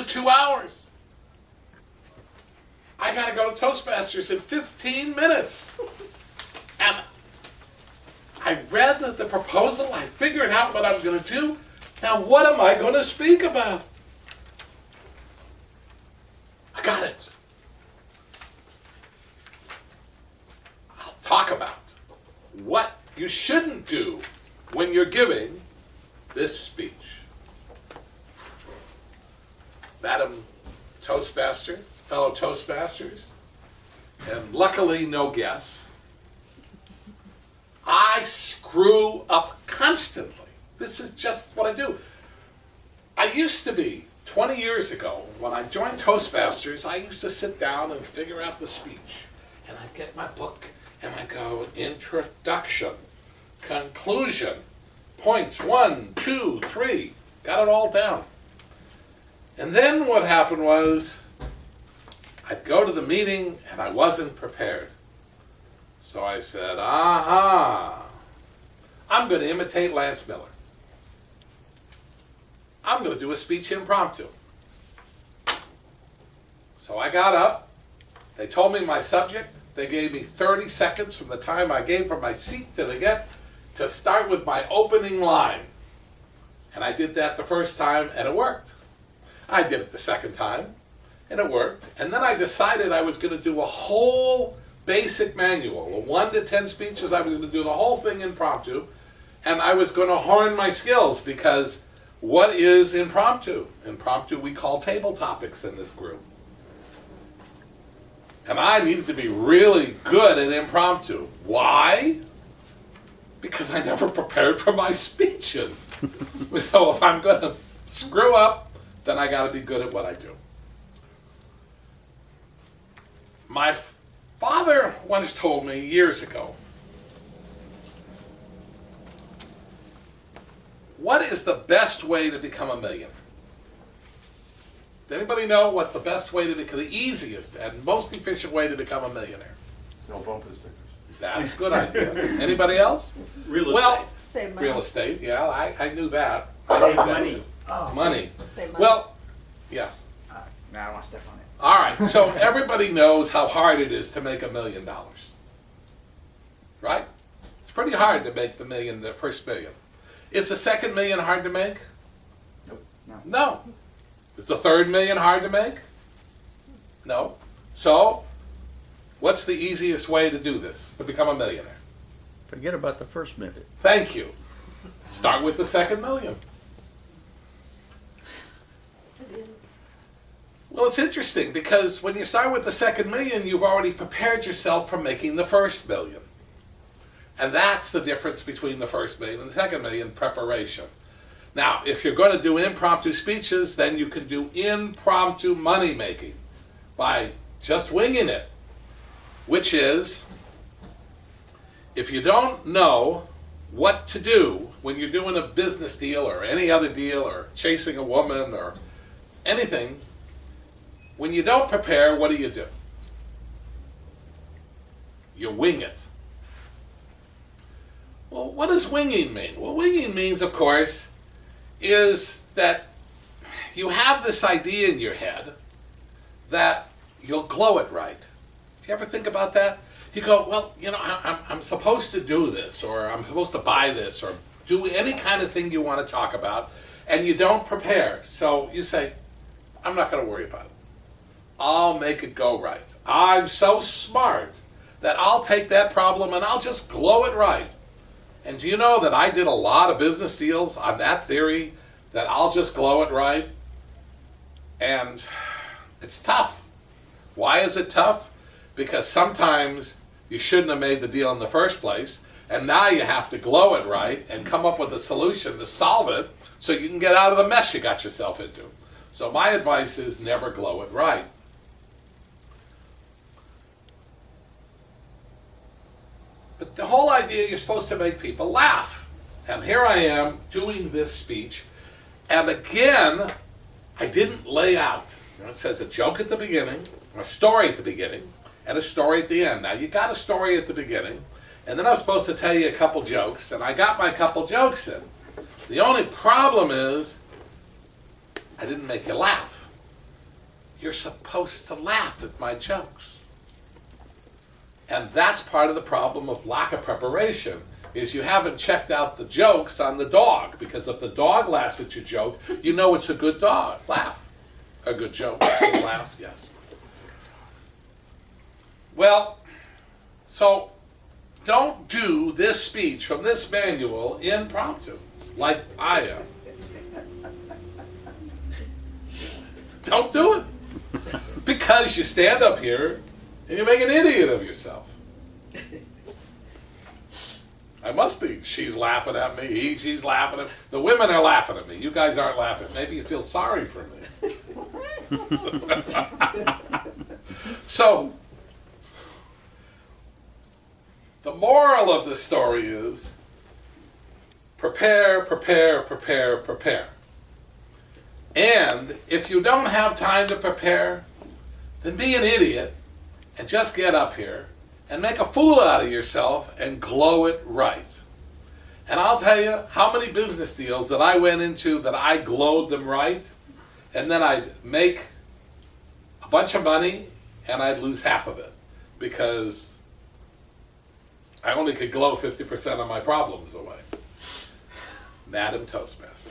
2 hours. I got to go to Toastmasters in 15 minutes. And I read the proposal. I figured out what I was going to do. Now, what am I going to speak about? I got it. I'll talk about what you shouldn't do when you're giving this speech. Madam Toastmaster, fellow Toastmasters, and luckily no guests, I screw up constantly. This is just what I do. I used to be, 20 years ago, when I joined Toastmasters, I used to sit down and figure out the speech. And I'd get my book and I'd go, introduction, conclusion, points 1, 2, 3, got it all down. And then what happened was, I'd go to the meeting and I wasn't prepared. So I said, aha, I'm going to imitate Lance Miller. I'm going to do a speech impromptu. So I got up, they told me my subject, they gave me 30 seconds from the time I gave from my seat to start with my opening line. And I did that the first time and it worked. I did it the second time and it worked. And then I decided I was going to do a whole basic manual, 1 to 10 speeches. I was going to do the whole thing impromptu, and I was going to hone my skills, because what is impromptu? Impromptu we call table topics in this group. And I needed to be really good at impromptu. Why? Because I never prepared for my speeches. So if I'm going to screw up, then I got to be good at what I do. My father once told me years ago, what is the best way to become a millionaire? Does anybody know what the best way to become, the easiest and most efficient way to become a millionaire? Sell bumper stickers. That's a good idea. Anybody else? Real estate. Well, Save money. real estate, yeah, I knew that. Save money. Money. Save money. Well, yeah. Now I don't want to step on it. All right, so everybody knows how hard it is to make $1 million. Right? It's pretty hard to make the first million. Is the second million hard to make? Nope. No. No. Is the third million hard to make? No. So, what's the easiest way to do this, to become a millionaire? Forget about the first minute. Thank you. Start with the second million. Well, it's interesting, because when you start with the second million, you've already prepared yourself for making the first million. And that's the difference between the first million and the second million, preparation. Now, if you're going to do impromptu speeches, then you can do impromptu money making by just winging it. Which is, if you don't know what to do when you're doing a business deal or any other deal or chasing a woman or anything, when you don't prepare, what do? You wing it. Well, what does winging mean? Well, winging means, of course, is that you have this idea in your head that you'll glow it right. Do you ever think about that? You go, well, you know, I'm supposed to do this, or I'm supposed to buy this, or do any kind of thing you want to talk about, and you don't prepare. So you say, I'm not going to worry about it. I'll make it go right. I'm so smart that I'll take that problem and I'll just glow it right. And do you know that I did a lot of business deals on that theory, that I'll just glow it right? And it's tough. Why is it tough? Because sometimes you shouldn't have made the deal in the first place, and now you have to glow it right and come up with a solution to solve it so you can get out of the mess you got yourself into. So my advice is never glow it right. But the whole idea, you're supposed to make people laugh. And here I am doing this speech, and again, I didn't lay out. You know, it says a joke at the beginning, a story at the beginning, and a story at the end. Now, you got a story at the beginning, and then I was supposed to tell you a couple jokes, and I got my couple jokes in. The only problem is, I didn't make you laugh. you're supposed to laugh at my jokes. And that's part of the problem of lack of preparation, is you haven't checked out the jokes on the dog, because if the dog laughs at your joke, you know it's a good dog. Laugh. A good joke. Good laugh, yes. Well, so don't do this speech from this manual impromptu, like I am. Don't do it. Because you stand up here and you make an idiot of yourself. I must be. She's laughing at me. She's laughing at me. The women are laughing at me. You guys aren't laughing. Maybe you feel sorry for me. So, the moral of the story is prepare, prepare, prepare, prepare. And if you don't have time to prepare, then be an idiot and just get up here and make a fool out of yourself and glow it right. And I'll tell you how many business deals that I went into that I glowed them right, and then I'd make a bunch of money and I'd lose half of it because I only could glow 50% of my problems away. Madam Toastmaster.